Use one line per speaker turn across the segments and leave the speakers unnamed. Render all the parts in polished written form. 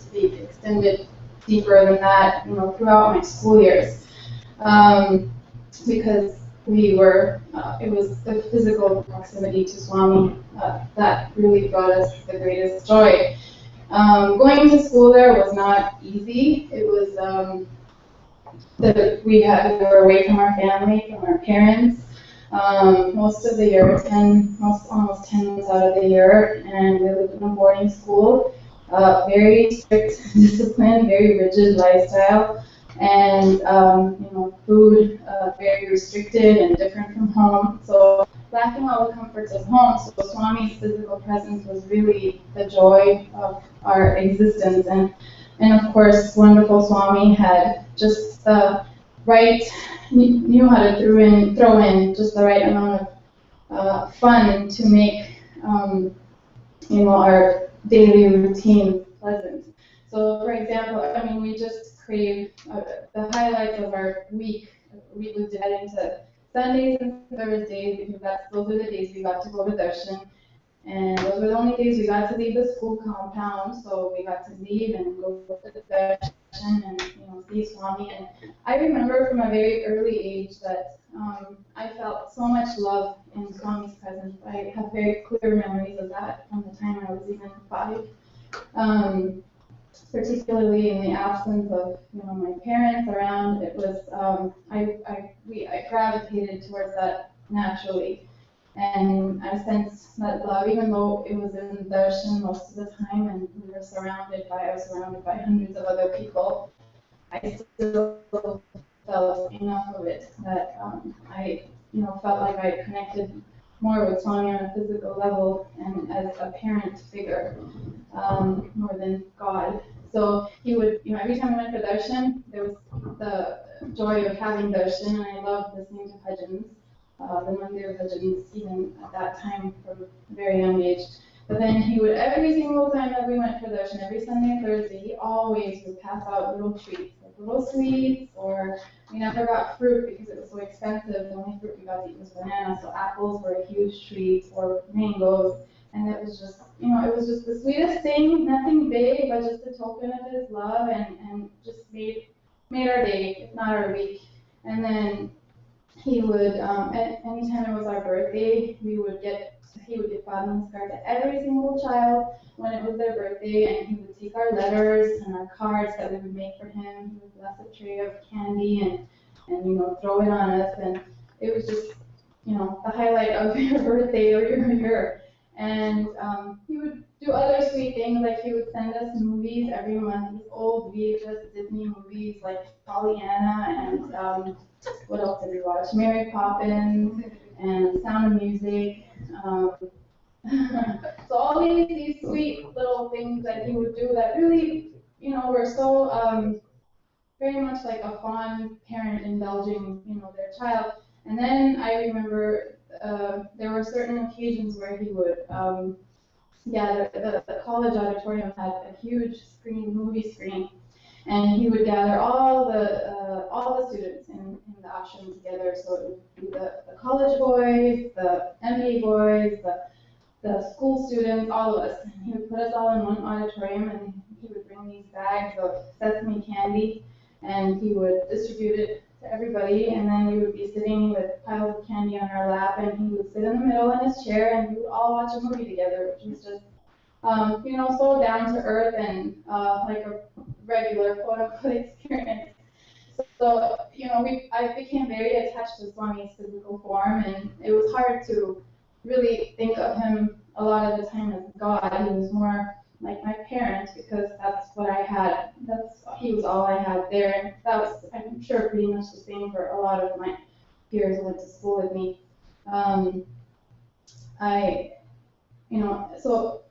speak, extended deeper than that, throughout my school years. Because it was the physical proximity to Swami that really brought us the greatest joy. Going to school there was not easy. It was, we were away from our family, from our parents, most of the year, almost 10 months out of the year, and we lived in a boarding school. Very strict discipline, very rigid lifestyle, and food very restricted and different from home. So lacking all the comforts of home, so Swami's physical presence was really the joy of our existence. And of course, wonderful Swami had just the right, knew how to throw in just the right amount of fun to make our daily routine pleasant. So, for example, we just crave the highlights of our week. We would divide into Sundays and Thursdays because those were the days we got to go to darshan. And those were the only days we got to leave the school compound, so we got to leave and go to the darshan and see Swami. And I remember from a very early age that I felt so much love in Swami's presence. I have very clear memories of that from the time I was even 5. Particularly in the absence of my parents around, it was I gravitated towards that naturally. And I sensed that love, even though it was in darshan most of the time, and I was surrounded by hundreds of other people. I still felt enough of it that I, felt like I connected more with Swami on a physical level and as a parent figure more than God. So he would, every time I went for darshan, there was the joy of having darshan, and I loved listening to bhajans. The mandir bhajans, even at that time from a very young age. But then he would, every single time that we went for darshan, every Sunday and Thursday, he always would pass out little treats, like little sweets, or we never got fruit because it was so expensive. The only fruit we got to eat was bananas, so apples were a huge treat, or mangoes. And it was just, it was just the sweetest thing, nothing big, but just a token of his love, and just made our day, if not our week. And then he would, anytime it was our birthday, he would give Padma to every single child when it was their birthday, and he would take our letters and our cards that we would make for him. He would bless a tray of candy and throw it on us, and it was just, the highlight of your birthday or your year. And he would do other sweet things, like he would send us movies every month, these old VHS Disney movies like Pollyanna and what else did we watch? Mary Poppins and Sound of Music. So all these sweet little things that he would do that really, were so very much like a fond parent indulging, their child. And then I remember there were certain occasions where he would, the college auditorium had a huge movie screen, and he would gather all the students in the ashram together. So it would be the college boys, the MBA boys, the school students, all of us. And he would put us all in one auditorium, and he would bring these bags of sesame candy, and he would distribute it to everybody. And then we would be sitting with piles of candy on our lap, and he would sit in the middle in his chair, and we would all watch a movie together, which was just so down to earth and like a regular quote-unquote experience. So, I became very attached to Swami's physical form, and it was hard to really think of him a lot of the time as God. He was more like my parent because that's what I had. He was all I had there, and that was, I'm sure, pretty much the same for a lot of my peers who went to school with me. So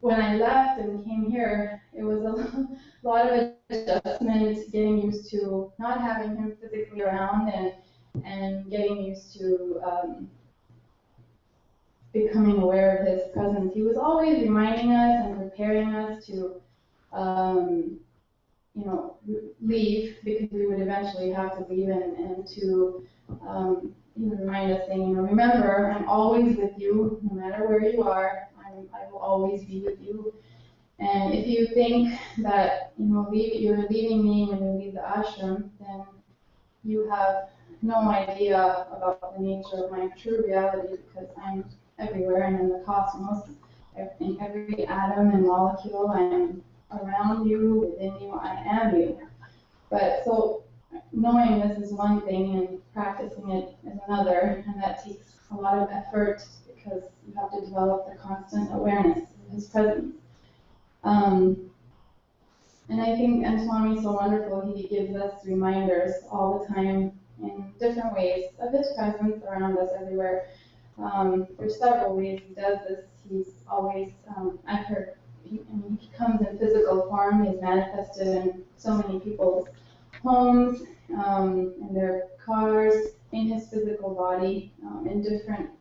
when I left and came here, it was a lot of adjustment, getting used to not having him physically around, and getting used to becoming aware of his presence. He was always reminding us and preparing us to, leave, because we would eventually have to leave, and to he would remind us, saying, remember, I'm always with you, no matter where you are. I will always be with you. And if you think that you're leaving me when you leave the ashram, then you have no idea about the nature of my true reality, because I'm everywhere. I'm in the cosmos, in every atom and molecule. I am around you, within you. I am you. But so knowing this is one thing and practicing it is another, and that takes a lot of effort because you have to develop the constant awareness of his presence. And I think, and Swami is so wonderful, he gives us reminders all the time in different ways of his presence around us everywhere. There's several ways he does this. He's always, I've heard, he comes in physical form. He's manifested in so many people's homes, in their cars, in his physical body, in different,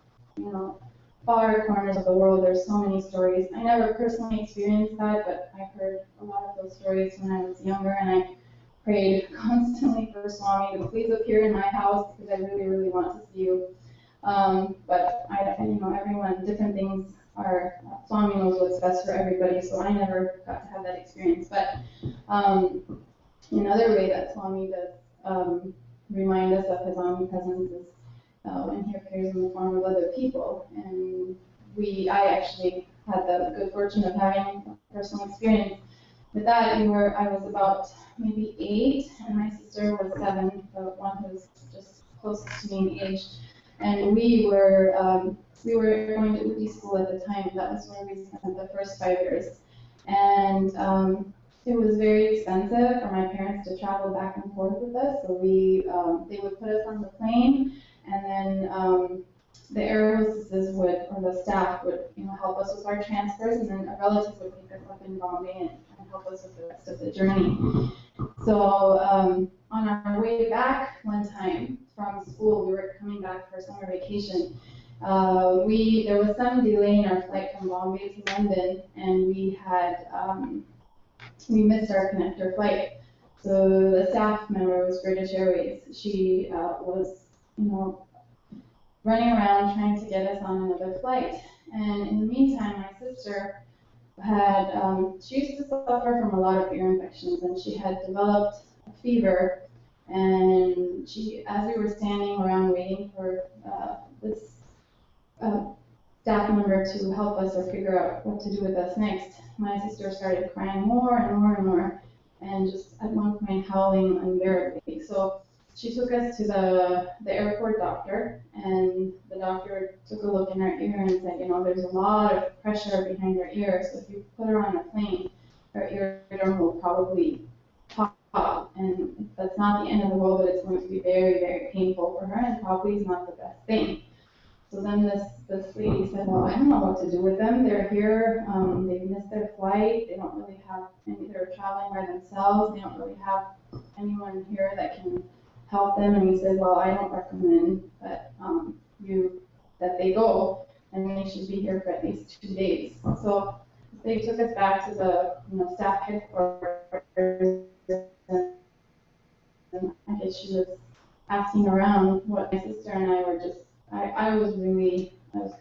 far corners of the world. There's so many stories. I never personally experienced that, but I heard a lot of those stories when I was younger, and I prayed constantly for Swami to please appear in my house because I really, really want to see you. But everyone, different things are, Swami knows what's best for everybody, so I never got to have that experience. But another way that Swami does remind us of his omnipresence is when he appears in the form of other people. And I actually had the good fortune of having a personal experience with that. I was about maybe 8, and my sister was 7, the one who's just closest to me in age. And we were going to Uti school at the time. That was where we spent the first 5 years. And it was very expensive for my parents to travel back and forth with us. So they would put us on the plane, and then the air hostesses or the staff would, help us with our transfers, and then a relative would pick us up in Bombay and help us with the rest of the journey. So on our way back one time from school, we were coming back for summer vacation. There was some delay in our flight from Bombay to London, and we missed our connector flight. So the staff member was British Airways. She was, running around trying to get us on another flight. And in the meantime, my sister she used to suffer from a lot of ear infections, and she had developed a fever. And as we were standing around waiting for this staff member to help us or figure out what to do with us next, my sister started crying more and more and more, and just at one point howling unbearably. So she took us to the airport doctor, and the doctor took a look in her ear and said, there's a lot of pressure behind her ear, so if you put her on a plane, her eardrum will probably pop. And that's not the end of the world, but it's going to be very, very painful for her, and probably is not the best thing. So then this lady said, well, I don't know what to do with them. They're here, they've missed their flight, they don't really have they're traveling by themselves, they don't really have anyone here that can help them. And he said, well, I don't recommend that that they go, and they should be here for at least 2 days. So they took us back to the staff headquarters, and I guess she was asking around what my sister and I were just. I'm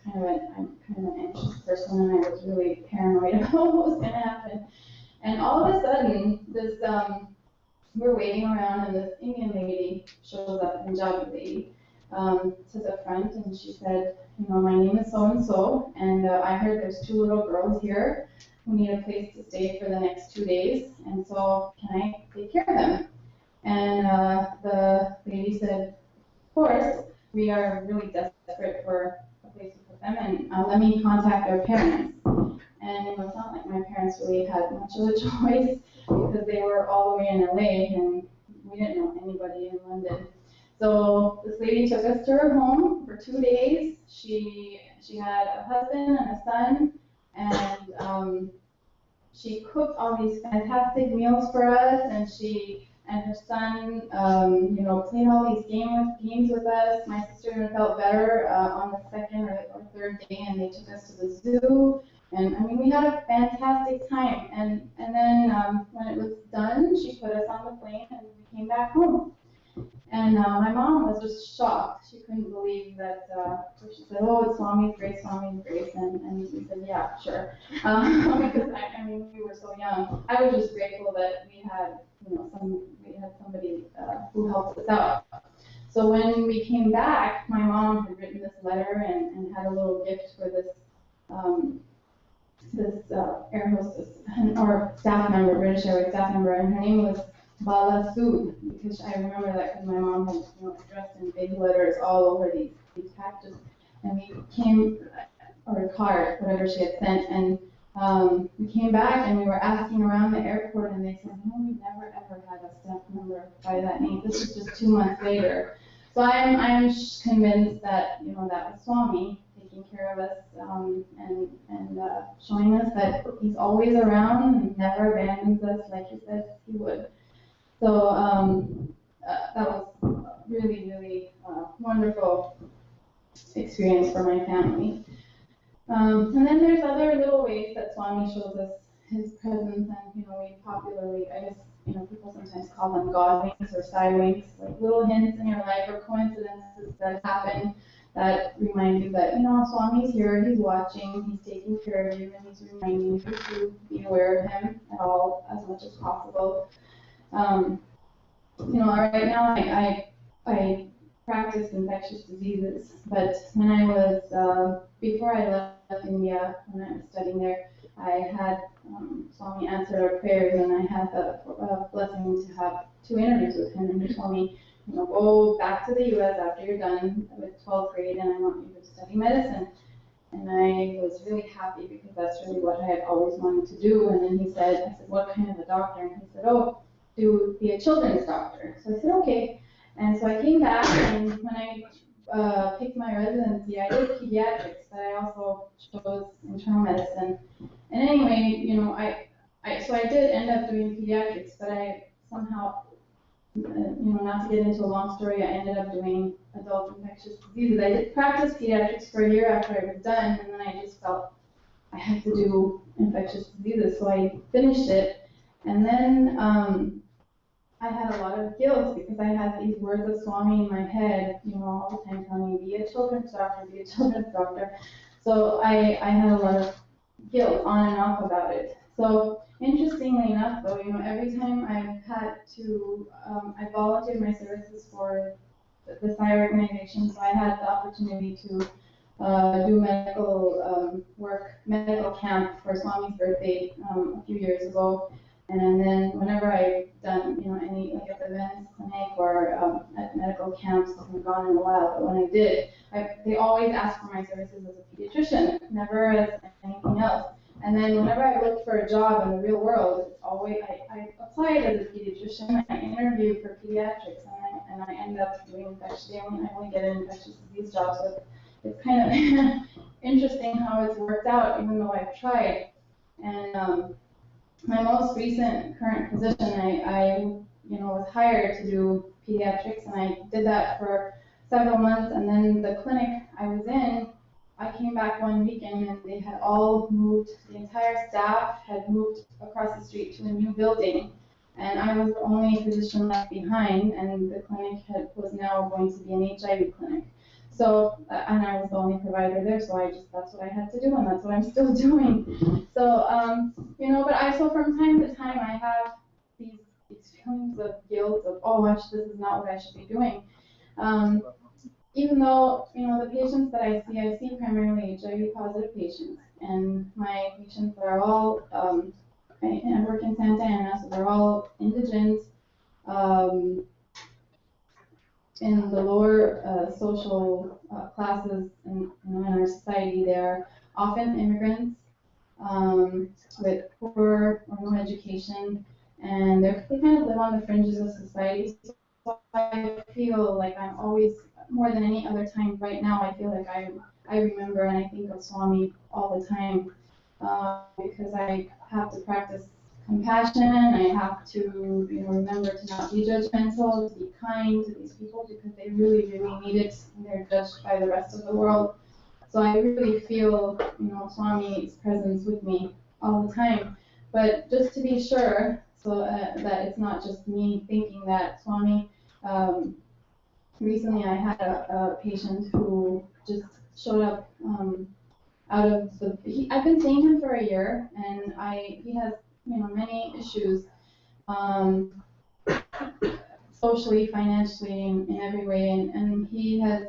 kind of an anxious person, and I was really paranoid about what was going to happen. And all of a sudden, we're waiting around, and this Indian lady shows up, Punjabi lady, to the front, and she said, my name is so-and-so, and I heard there's 2 little girls here who need a place to stay for the next 2 days, and so can I take care of them? And the lady said, of course. We are really desperate for a place to put them, and let me contact their parents. And it's not like my parents really had much of a choice, because they were all the way in LA, and we didn't know anybody in London. So this lady took us to her home for 2 days. She had a husband and a son, and she cooked all these fantastic meals for us, and her son, played all these games with us. My sister even felt better on the 2nd or 3rd day, and they took us to the zoo. And we had a fantastic time. And then when it was done, she put us on the plane, and we came back home. And my mom was just shocked. She couldn't believe that. So she said, "Oh, it's Swami's Grace, Swami's Grace," and we said, "Yeah, sure." Because I mean, we were so young. I was just grateful that we had, we had somebody who helped us out. So when we came back, my mom had written this letter and had a little gift for this air hostess or staff member, British Airways staff member, and her name was Bala Sood, because I remember that because my mom had addressed in big letters all over these packages, and we came, or a card, whatever she had sent, and we came back and we were asking around the airport, and they said, "No, we never ever had a staff member by that name. This is just 2 months later." So I'm convinced that that was Swami taking care of us and showing us that he's always around and never abandons us like he said he would. So that was really, really wonderful experience for my family. And then there's other little ways that Swami shows us his presence, and we popularly, I guess, people sometimes call them God winks or side winks, like little hints in your life or coincidences that happen that remind you that Swami's here, he's watching, he's taking care of you, and he's reminding you to be aware of him at all as much as possible. Right now I practice infectious diseases, but when I was, before I left India, when I was studying there, I had Swami answered our prayers, and I had the blessing to have 2 interviews with him, and he told me, go back to the U.S. after you're done with 12th grade, and I want you to study medicine. And I was really happy because that's really what I had always wanted to do. And then I said, what kind of a doctor? And he said, oh, to be a children's doctor. So I said, okay. And so I came back, and when I picked my residency, I did pediatrics, but I also chose internal medicine. And anyway, so I did end up doing pediatrics, but I somehow, not to get into a long story, I ended up doing adult infectious diseases. I did practice pediatrics for a year after I was done, and then I just felt I had to do infectious diseases, so I finished it. And then I had a lot of guilt because I had these words of Swami in my head, all the time telling me, be a children's doctor, be a children's doctor. So I had a lot of guilt on and off about it. So interestingly enough, though, every time I've had to, I volunteered my services for the Psi organization, so I had the opportunity to do medical work, medical camp for Swami's birthday a few years ago. And then whenever I've done, any, like at the Venice Clinic or at medical camps, I haven't gone in a while, but when I did, they always asked for my services as a pediatrician, never as anything else. And then whenever I looked for a job in the real world, it's always, I applied as a pediatrician, I interviewed for pediatrics, and I ended up doing infectious, I only get an infectious disease job, so it's kind of interesting how it's worked out, even though I've tried. And my most recent current position, I was hired to do pediatrics, and I did that for several months. And then the clinic I was in, I came back one weekend, and they had all moved. The entire staff had moved across the street to a new building, and I was the only physician left behind. And the clinic was now going to be an HIV clinic. So, and I was the only provider there, so that's what I had to do, and that's what I'm still doing. So, so from time to time, I have these feelings of guilt of, oh, this is not what I should be doing. Even though, the patients that I see primarily HIV positive patients, and my patients are all, I work in Santa Ana, so they're all indigent, in the lower social classes in our society. They're often immigrants with poor or no education, and they kind of live on the fringes of society. So I feel like I'm always, more than any other time right now, I feel like I remember and I think of Swami all the time because I have to practice compassion. I have to, remember to not be judgmental, to be kind to these people because they really, really need it, and they're judged by the rest of the world. So I really feel, Swami's presence with me all the time. But just to be sure, so that it's not just me thinking that Swami recently I had a patient who just showed up out of the. I've been seeing him for a year, and he has many issues, socially, financially, in every way, and he has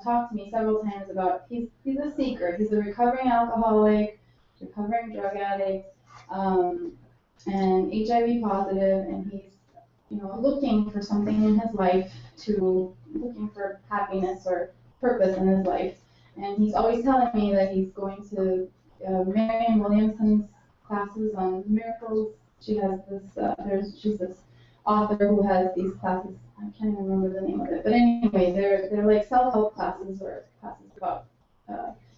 talked to me several times about he's a seeker. He's a recovering alcoholic, recovering drug addict, and HIV positive, and he's looking for something in his life, looking for happiness or purpose in his life. And he's always telling me that he's going to Marianne Williamson's classes on miracles. She has this, she's this author who has these classes. I can't even remember the name of it. But anyway, they're like self-help classes or classes about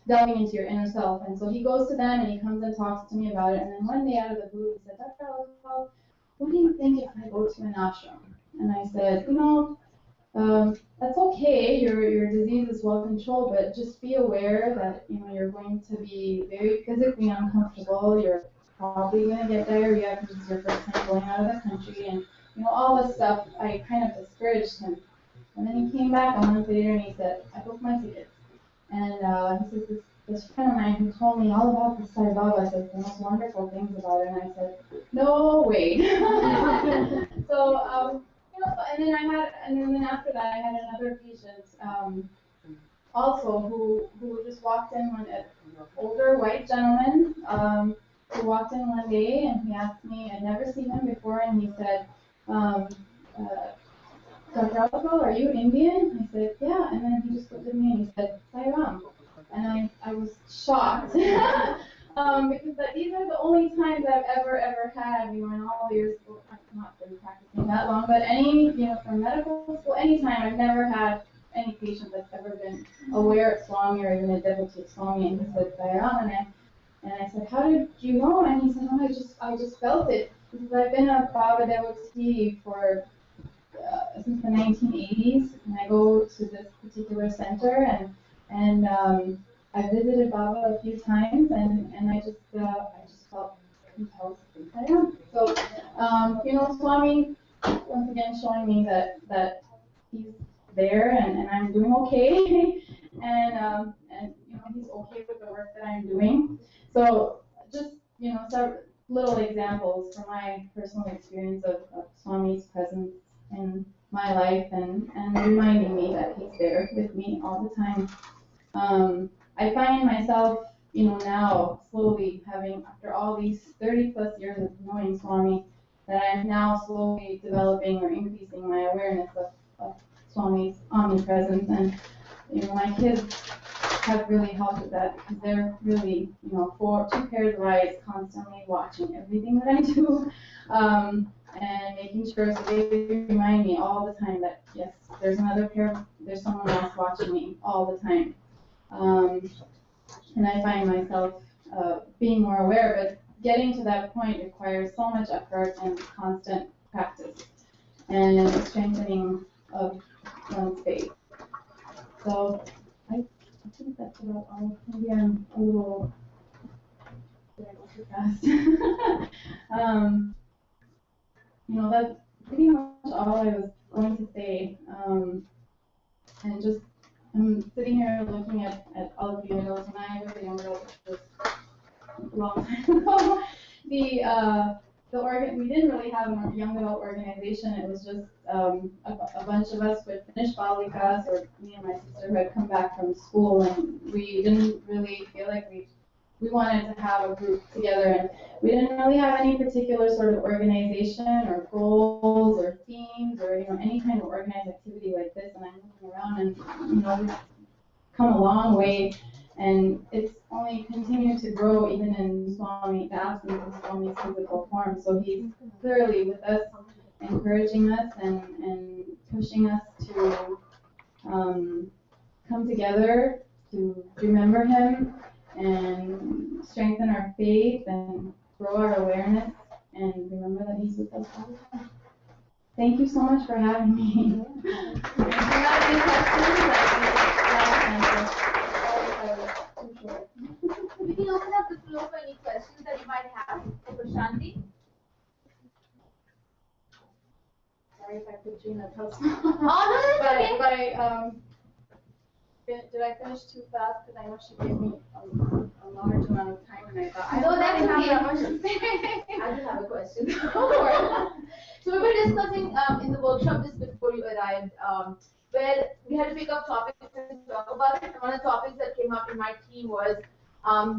delving into your inner self. And so he goes to them and he comes and talks to me about it. And then one day out of the blue, he said, Dr. Alcohol, what do you think if I go to an ashram? And I said, that's okay. Your disease is well controlled, but just be aware that you're going to be very physically uncomfortable. You're probably going to get diarrhea because it's your first time going out of the country, and all this stuff. I kind of discouraged him, and then he came back a month later and he said, I booked my tickets. And he says, this friend of mine who told me all about the Sai Baba says the most wonderful things about it, and I said, no way. So, and then after that, I had another patient, also who just walked in, an older white gentleman, who walked in one day, and he asked me, I'd never seen him before, and he said, Dr. Alcohol, are you Indian? I said, yeah, and then he just looked at me and he said, Sai Ram. And I was shocked, because these are the only times I've ever had, in all the years, well, I've not been practicing that long, but from medical school, anytime, I've never had any patient that's ever been aware of Swami or even a devotee of Swami, and he said, Sai Ram, and I said, how did you know? And he said, oh, I just felt it, because I've been a Baba devotee for since the 1980s, and I go to this particular center, and I visited Baba a few times, and I just felt compelled to think I am. So, Swami, once again, showing me that he's there, and I'm doing okay, and he's okay with the work that I'm doing. So, just several little examples from my personal experience of Swami's presence in my life, and reminding me that he's there with me all the time. I find myself, now slowly having, after all these 30 plus years of knowing Swami, that I'm now slowly developing or increasing my awareness of Swami's omnipresence. And, my kids have really helped with that, because they're really, two pairs of eyes constantly watching everything that I do. And making sure, so they remind me all the time that, yes, there's someone else watching me all the time. And I find myself being more aware, but getting to that point requires so much effort and constant practice and strengthening of one's faith. So I think that's about all. Maybe I'm a little, did I go too fast? That's pretty much all I was going to say. And just, I'm sitting here looking at all of you adults, and I was a young adult, which was a long time ago. We didn't really have a young adult organization. It was just a bunch of us who had finished Balikas, or me and my sister who had come back from school, and we didn't really feel like we wanted to have a group together, and we didn't really have any particular sort of organization or goals or themes or any kind of organized activity like this. And I'm looking around, and we've come a long way, and it's only continued to grow even in the absence of Swami's physical form. So he's clearly with us, encouraging us and pushing us to come together to remember him and strengthen our faith and grow our awareness and remember that he's with us all the time. Thank you so much for having me. If you have any questions,
we can open up the floor for any questions that you might have for Prashanti.
sorry if I put you in a tough
Oh, no, it's okay.
Did I finish too fast? Because I know she gave me a large amount of time, and I thought I
No,
don't
that's
really
okay.
have that much to say.
I do have a question. So we were discussing in the workshop just before you arrived, where we had to pick up topics and talk about it. And one of the topics that came up in my team was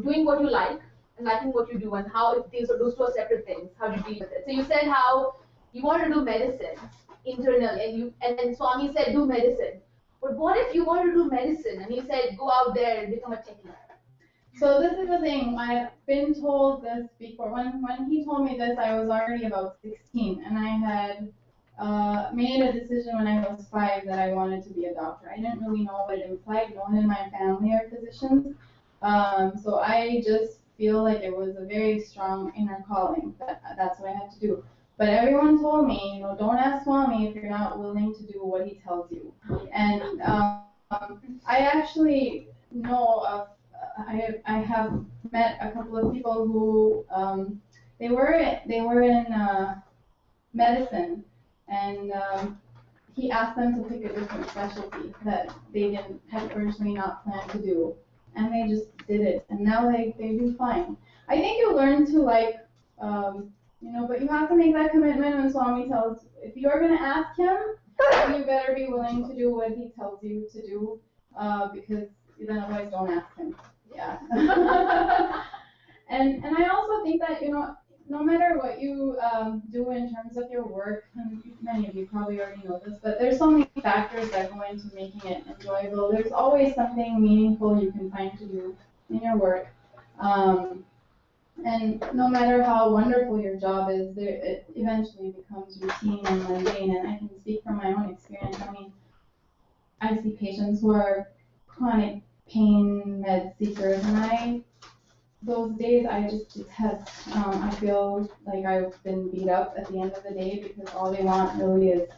doing what you like and liking what you do, and how if those two are separate things, how do you deal with it? So you said how you want to do medicine internally, and then Swami said do medicine. But what if you want to do medicine and he said go out there and become a techie?
So this is the thing. I've been told this before. When he told me this, I was already about 16, and I had made a decision when I was 5 that I wanted to be a doctor. I didn't really know what it implied. No one in my family are physicians, so I just feel like it was a very strong inner calling. That's what I had to do. But everyone told me, don't ask Swami if you're not willing to do what he tells you. And I actually know of. I have met a couple of people who they were in medicine, and he asked them to pick a different specialty that they had originally not planned to do, and they just did it, and now they do fine. I think you learn to but you have to make that commitment when Swami tells. If you're going to ask him, you better be willing to do what he tells you to do, because then otherwise don't ask him. Yeah. and I also think that, no matter what you do in terms of your work, and many of you probably already know this, but there's so many factors that go into making it enjoyable. There's always something meaningful you can find to do in your work. And no matter how wonderful your job is, it eventually becomes routine and mundane. And I can speak from my own experience. I mean, I see patients who are chronic pain med seekers, and those days I just detest. I feel like I've been beat up at the end of the day because all they want really is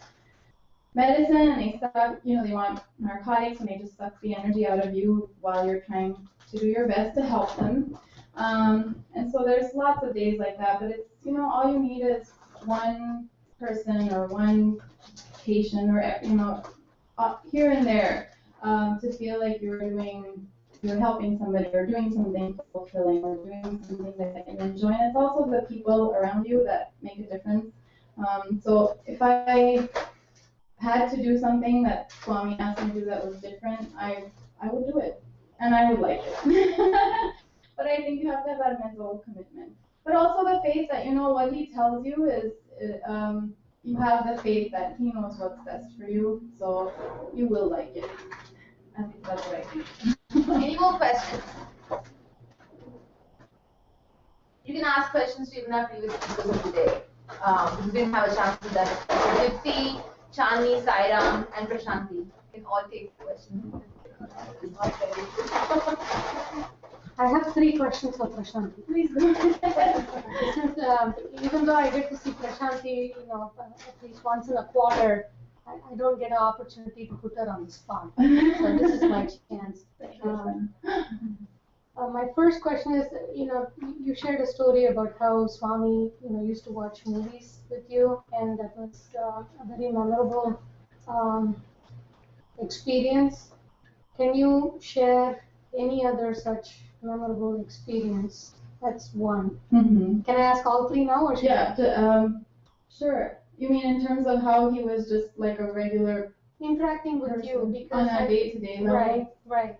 medicine, and they suck. They want narcotics, and they just suck the energy out of you while you're trying to do your best to help them. And so there's lots of days like that, but it's, all you need is one person or one patient or, here and there to feel like you're helping somebody or doing something fulfilling or doing something that you enjoy. And it's also the people around you that make a difference. So if I had to do something that Swami asked me to do that was different, I would do it, and I would like it. But I think you have to have that mental commitment. But also the faith that, what he tells you is, you have the faith that he knows what's best for you, so you will like it. I think that's what I think.
Any more questions? You can ask questions to even our previous speakers of the day. We didn't have a chance to do that. Dipti, Chandni, Sairam, and Prashanti can all take questions.
I have 3 questions for Prashanti.
Please go ahead.
Even though I get to see Prashanti, at least once in a quarter, I don't get an opportunity to put her on the spot. So this is my chance. My first question is, you shared a story about how Swami, used to watch movies with you, and that was a very memorable experience. Can you share any other such memorable experience? That's one.
Mm-hmm.
Can I ask all 3 now, or should
I? Sure. You mean in terms of how he was just like a regular
interacting with you because
on a day-to-day level?
Right.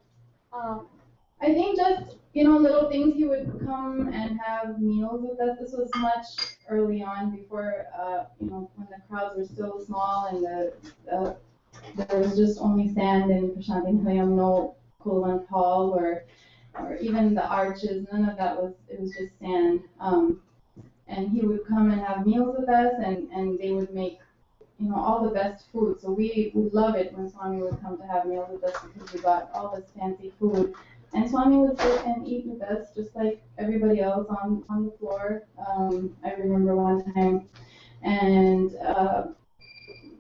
I think just little things. He would come and have meals with us. This was much early on, before when the crowds were still small and there was just only sand in Prashanti Nilayam, no Kulwant Hall or even the arches. None of that was. It was just sand. And he would come and have meals with us, and they would make, all the best food. So we would love it when Swami would come to have meals with us because we got all this fancy food. And Swami would sit and eat with us just like everybody else on the floor. I remember one time, and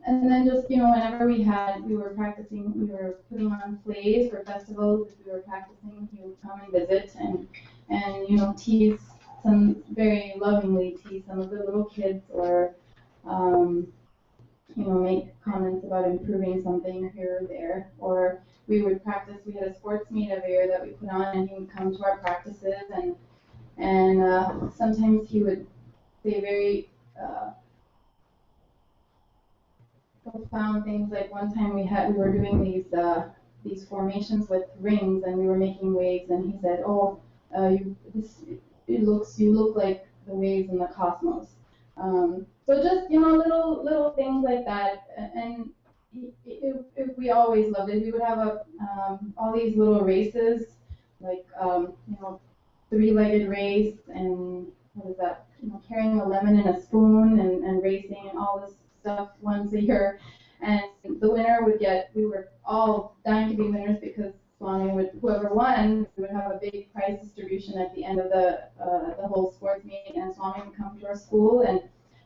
then just, whenever we were practicing, we were putting on plays for festivals. If we were practicing, he would come and visit and tease. Very lovingly tease some of the little kids, or about improving something here or there, or we would practice. We had a sports meet every year that we put on, and he would come to our practices, and sometimes he would say very profound things. Like one time we were doing these formations with rings, and we were making waves, and he said, "Oh, you look like the waves in the cosmos." So just little things like that, and we always loved it. We would have all these little races, like three-legged race, and what is that? Carrying a lemon in a spoon, and racing and all this stuff once a year. And the winner would get. We were all dying to be winners because whoever won would have a big prize distribution at the end of the whole sports meet, and Swami would come to our school,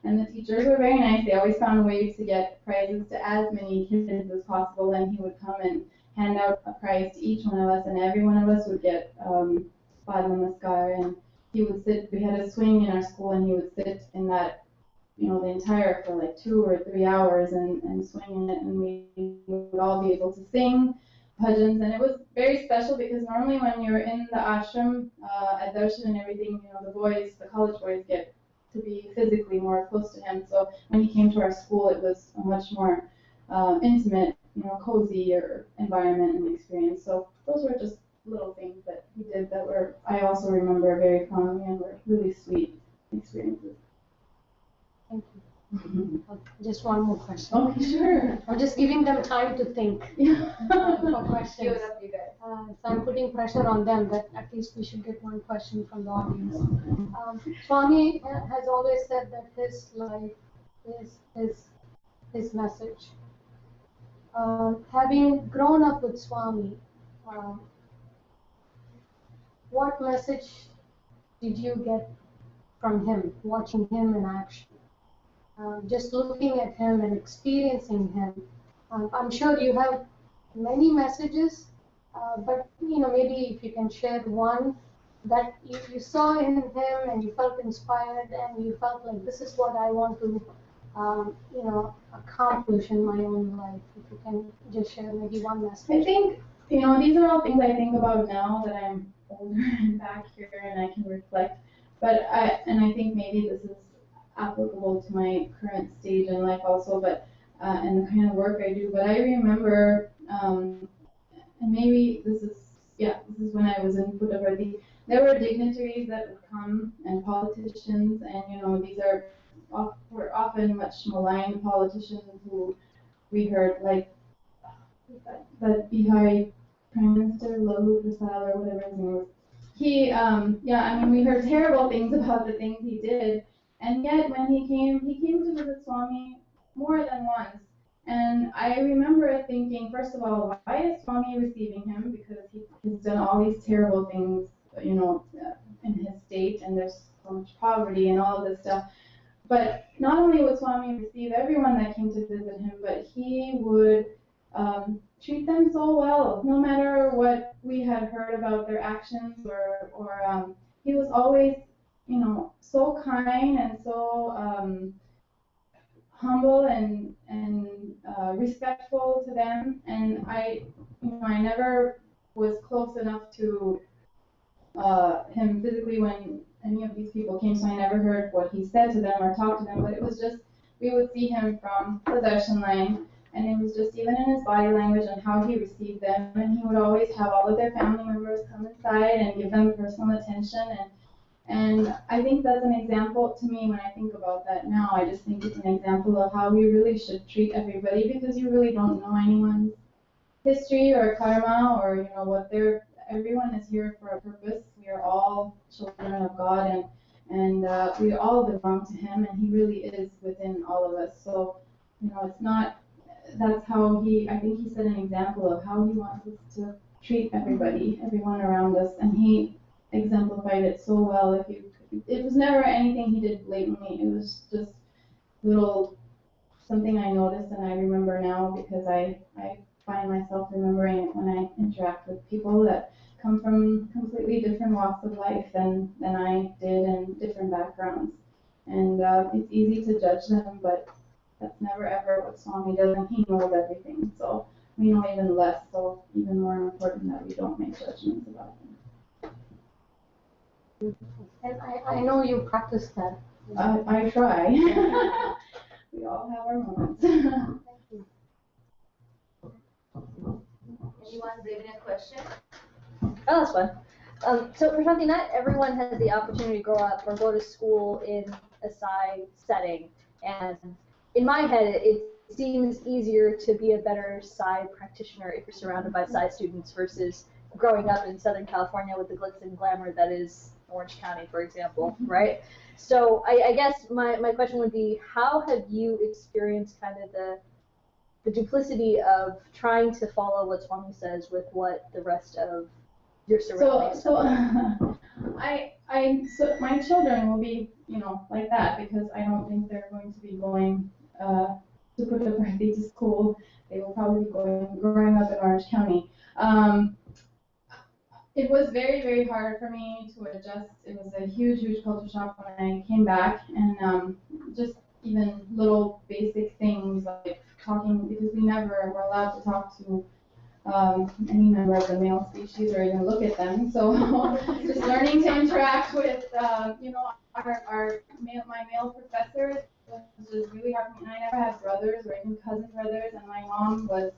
and the teachers were very nice. They always found ways to get prizes to as many kids as possible, and he would come and hand out a prize to each one of us, and every one of us would get Spad Namaskar, and he would sit. We had a swing in our school, and he would sit in that the entire for like 2 or 3 hours and swing in it, and we would all be able to sing bhajans, and it was very special because normally when you're in the ashram at darshan and everything, the college boys get to be physically more close to him. So when he came to our school, it was a much more intimate, cozy environment and experience. So those were just little things that he did that I also remember very fondly and were really sweet experiences.
Thank you. Just one more question.
Okay, sure.
I'm just giving them time to think for questions.
Give it up, you guys.
So I'm putting pressure on them that at least we should get one question from the audience. Swami has always said that his life is his message. Having grown up with Swami, what message did you get from him, watching him in action? Just looking at him and experiencing him. I'm sure you have many messages, but maybe if you can share one that you saw in him and you felt inspired and you felt like this is what I want to accomplish in my own life. If you can just share maybe one message.
I think these are all things I think about now that I'm older and back here and I can reflect. But I think maybe this is applicable to my current stage in life also, but and the kind of work I do. But I remember, and maybe this is when I was in Puttaparthi. There were dignitaries that would come and politicians, and these were often much maligned politicians who we heard like that Bihari Prime Minister Lalu Prasad or whatever his name was. We heard terrible things about the things he did. And yet, when he came to visit Swami more than once. And I remember thinking, first of all, why is Swami receiving him? Because he's done all these terrible things, in his state, and there's so much poverty and all of this stuff. But not only would Swami receive everyone that came to visit him, but he would treat them so well, no matter what we had heard about their actions, or he was always so kind and so humble and respectful to them. And I never was close enough to him physically when any of these people came, so I never heard what he said to them or talked to them. But it was just we would see him from the darshan line, and it was just even in his body language and how he received them. And he would always have all of their family members come inside and give them personal attention. And I think that's an example to me when I think about that now. I just think it's an example of how we really should treat everybody, because you really don't know anyone's history or karma or what everyone is here for a purpose. We are all children of God, and we all belong to Him, and He really is within all of us. So it's not. That's how I think He set an example of how He wants us to treat everybody, everyone around us, and He exemplified it so well. It was never anything he did blatantly. It was just something I noticed and I remember now, because I find myself remembering it when I interact with people that come from completely different walks of life than I did, and different backgrounds. And it's easy to judge them, but that's never ever what Swami does, and he knows everything. So we know even less, so even more important that we don't make judgments about them.
And I know you practice that.
I try. We all have our moments.
Thank you.
Anyone braving a question?
Oh, that's fun. So Prashanti, not everyone has the opportunity to grow up or go to school in a Psi setting. And in my head, it seems easier to be a better Psi practitioner if you're surrounded by Psi students versus growing up in Southern California with the glitz and glamour that is Orange County, for example, right? So I guess my question would be, how have you experienced kind of the duplicity of trying to follow what Swami says with what the rest of your surroundings?
So my children will be, like that, because I don't think they're going to be going to put a birthday to school. They will probably be growing up in Orange County. It was very, very hard for me to adjust. It was a huge, huge culture shock when I came back, and just even little basic things like talking, because we never were allowed to talk to any member of the male species or even look at them. So just learning to interact with, my male professors was just really hard for me. And I never had brothers or even cousin brothers, and my mom was,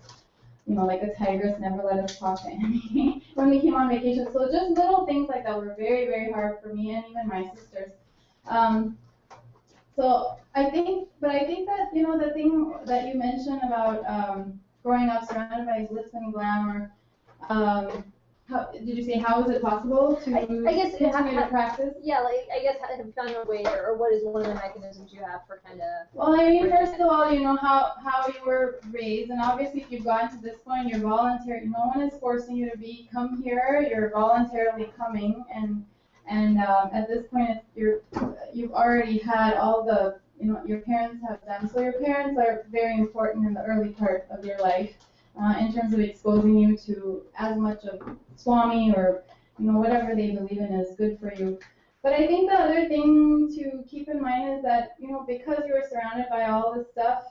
like a tigress, never let us talk to enemy when we came on vacation. So just little things like that were very, very hard for me and even my sisters. So I think that, the thing that you mentioned about growing up surrounded by glitz and glamour, did you say how is it possible to
I guess
continue to practice?
Yeah, like I guess have you found a way, or what is one of the mechanisms you have for kind of?
Well, I mean, first of all, how you were raised, and obviously if you've gotten to this point, you're voluntary. No one is forcing you to come here. You're voluntarily coming, and at this point, you've already had all the your parents have done. So your parents are very important in the early part of your life. In terms of exposing you to as much of Swami or whatever they believe in is good for you. But I think the other thing to keep in mind is that because you were surrounded by all this stuff,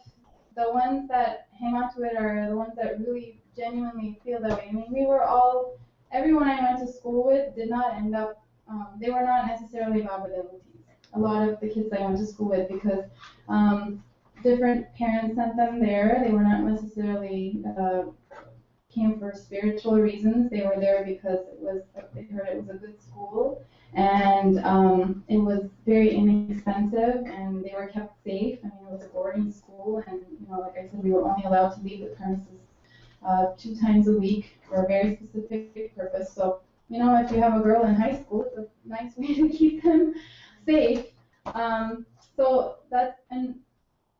the ones that hang on to it are the ones that really genuinely feel that way. I mean, everyone I went to school with did not end up. They were not necessarily Baba devotees. A lot of the kids I went to school with, because different parents sent them there. They were not necessarily came for spiritual reasons. They were there because they heard it was a good school, and it was very inexpensive, and they were kept safe. I mean, it was a boarding school, and like I said, we were only allowed to leave the premises 2 times a week for a very specific purpose. So if you have a girl in high school, it's a nice way to keep them safe.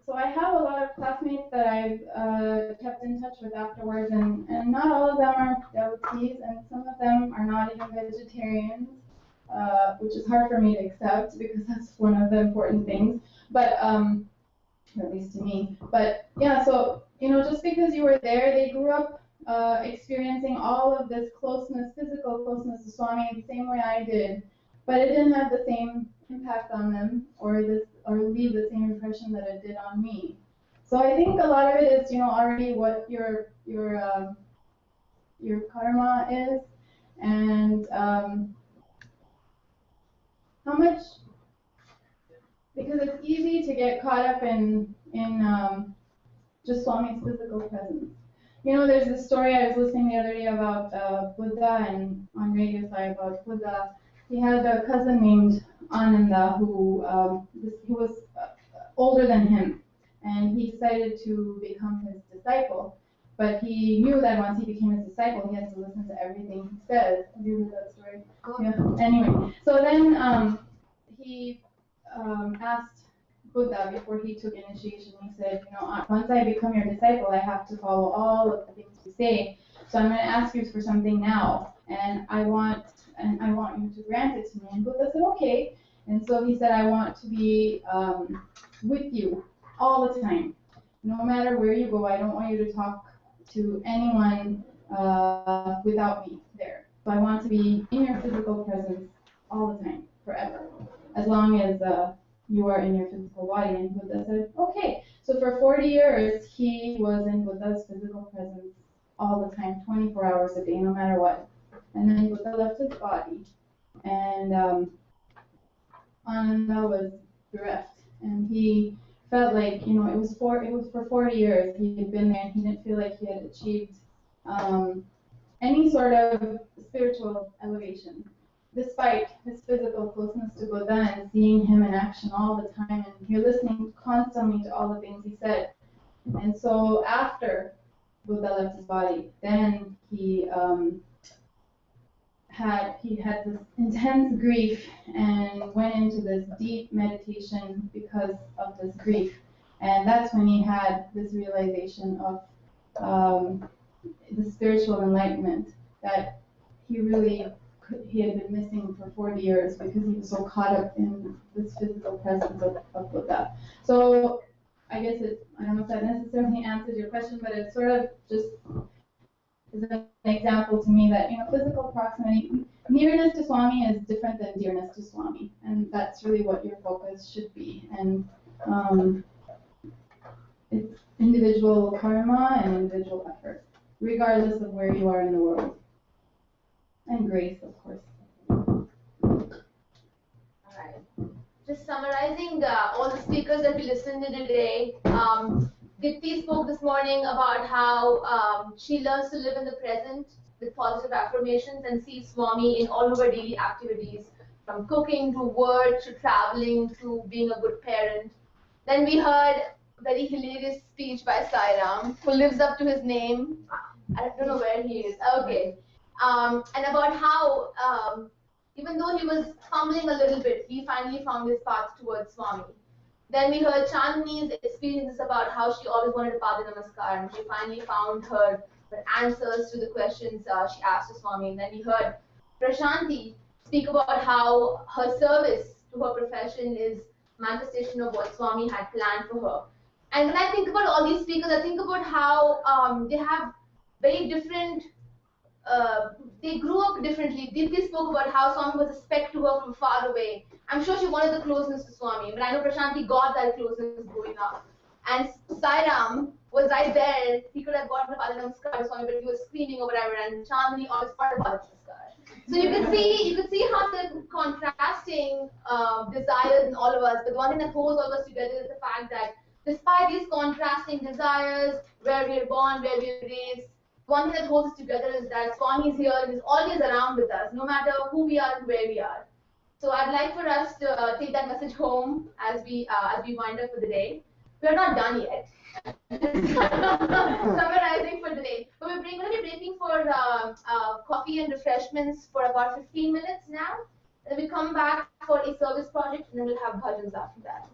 So I have a lot of classmates that I've kept in touch with afterwards, and not all of them are devotees, and some of them are not even vegetarians, which is hard for me to accept because that's one of the important things, but or at least to me. But yeah, so just because you were there, they grew up experiencing all of this closeness, physical closeness to Swami the same way I did, but it didn't have the same impact on them or leave the same impression that it did on me. So I think a lot of it is already what your karma is, and how much, because it's easy to get caught up in just Swami's physical presence. There's this story I was listening the other day about Buddha, and on Radio Sai about Buddha. He had a cousin named Ananda who was older than him, and he decided to become his disciple. But he knew that once he became his disciple, he has to listen to everything he says. Have you heard that story? Yeah. Anyway, so then he asked Buddha before he took initiation. He said, once I become your disciple, I have to follow all of the things you say. So I'm going to ask you for something now, and I want you to grant it to me. And Buddha said, okay. And so he said, I want to be with you all the time. No matter where you go, I don't want you to talk to anyone without me there. So I want to be in your physical presence all the time, forever, as long as you are in your physical body. And Buddha said, okay. So for for 40 years, he was in Buddha's physical presence all the time, 24 hours a day, no matter what. And then Buddha left his body, and Ananda was bereft, and he felt like, you know, it was for 40 years he had been there, and he didn't feel like he had achieved any sort of spiritual elevation, despite his physical closeness to Buddha and seeing him in action all the time, and you're listening constantly to all the things he said. And so after Buddha left his body, then he had this intense grief and went into this deep meditation because of this grief. And that's when he had this realization of the spiritual enlightenment that he had been missing for 40 years because he was so caught up in this physical presence of Buddha. So I guess I don't know if that necessarily answers your question, but it sort of just is an example to me that, you know, physical proximity, nearness to Swami is different than dearness to Swami, and that's really what your focus should be. And it's individual karma and individual effort, regardless of where you are in the world. And grace, of course.
Alright. Just summarizing all the speakers that we listened to today. Dipti spoke this morning about how she learns to live in the present with positive affirmations and sees Swami in all of her daily activities, from cooking to work to traveling to being a good parent. Then we heard a very hilarious speech by Sai-Ram, who lives up to his name. I don't know where he is. Okay. And about how, even though he was fumbling a little bit, he finally found his path towards Swami. Then we heard Chandni's experiences about how she always wanted a Pada Namaskar, and she finally found her answers to the questions she asked to Swami. And then we heard Prashanti speak about how her service to her profession is manifestation of what Swami had planned for her. And when I think about all these speakers, I think about how they have very different, they grew up differently. Dipti spoke about how Swami was a speck to her from far away. I'm sure she wanted the closeness to Swami, but I know Prashanti got that closeness growing up. And Sai-Ram was right there. He could have gotten the Pada Namaskar to Swami, but he was screaming or whatever, and Chandni always got the Pada Namaskar. So you could see how the contrasting desires in all of us, but the one thing that holds all of us together is the fact that despite these contrasting desires, where we are born, where we are raised, one thing that holds us together is that Swami is here and is always around with us, no matter who we are and where we are. So I'd like for us to take that message home as we wind up for the day. We're not done yet. Summarizing for the day. But we're going to be breaking for coffee and refreshments for about 15 minutes now. And then we come back for a service project, and then we'll have bhajans after that.